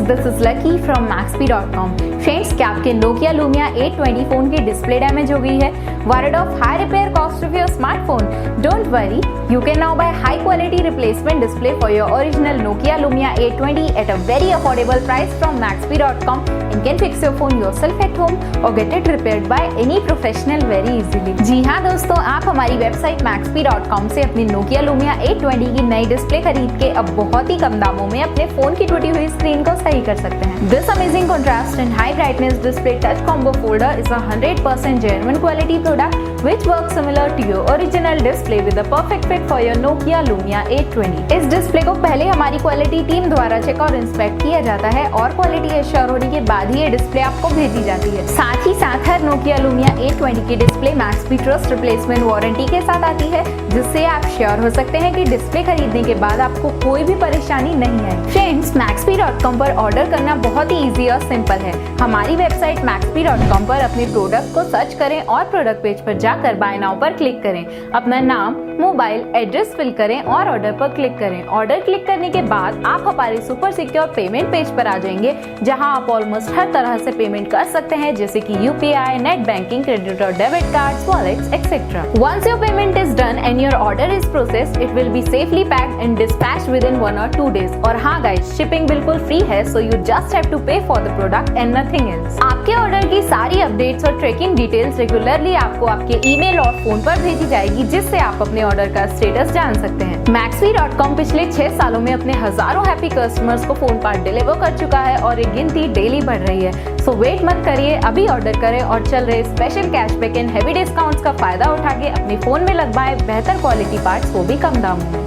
this is Lucky from Maxbhi.com. Friends, क्या आपके Nokia Lumia 820 phone की डिस्प्ले डैमेज हो गई है? Worried of high repair cost of your smartphone? Don't worry, you can now buy high quality replacement display for your original Nokia Lumia 820 at a very affordable price from Maxbhi.com and can fix your phone yourself at home or get it repaired by any professional very easily. जी हाँ दोस्तों, आप हमारी website Maxbhi.com से अपनी Nokia Lumia 820 की नई display खरीद के अब बहुत ही कम दामों में अपने फोन की टूटी हुई स्क्रीन को सही कर सकते हैं। This amazing contrast and high brightness display touch combo folder is a 100% genuine quality product which works similar to your original display with a perfect fit for your Nokia Lumia 820. इस display को पहले हमारी quality team द्वारा check और inspect किया जाता है और क्वालिटी एश्योर होने के बाद ही ये डिस्प्ले आपको भेजी जाती है। साथ ही साथ हर Nokia Lumia 820 की display Maxbhi trust replacement warranty के साथ आती है, जिससे आप श्योर हो सकते हैं कि डिस्प्ले खरीदने के बाद आपको कोई भी परेशानी नहीं है। फ्रेंड्स, Maxbhi.com पर ऑर्डर करना बहुत ही इजी और सिंपल है। हमारी वेबसाइट Maxbhi.com पर अपने प्रोडक्ट को सर्च करें और प्रोडक्ट पेज पर जाकर बाय नाउ पर क्लिक करें। अपना नाम, मोबाइल एड्रेस फिल करें और ऑर्डर पर क्लिक करें। ऑर्डर क्लिक करने के बाद आप हमारे सुपर सिक्योर पेमेंट पेज पर आ जाएंगे, जहां आप ऑलमोस्ट हर तरह से पेमेंट कर सकते हैं, जैसे कि UPI, नेट बैंकिंग, क्रेडिट और debit cards, wallets etcetera. Once your payment is done and your order is processed, it will be safely packed and dispatched within 1 or 2 days. और हाँ गाइस, शिपिंग बिल्कुल free है, so you just have to pay for the product and nothing else. आपके order की सारी updates और tracking details regularly आपको आपके ईमेल और फोन पर भेजी जाएगी, जिससे आप अपने ऑर्डर का स्टेटस जान सकते हैं। Maxbhi.com पिछले 6 सालों में अपने हजारों हैप्पी कस्टमर्स को फोन पार्ट डिलीवर कर चुका है और ये गिनती डेली बढ़ रही है। सो वेट मत करिए, अभी ऑर्डर करें और चल रहे special cashback and heavy discounts का फायदा उठा के अपने फोन में लगवाएं बेहतर क्वालिटी पार्ट्स, वो भी कम दामों में।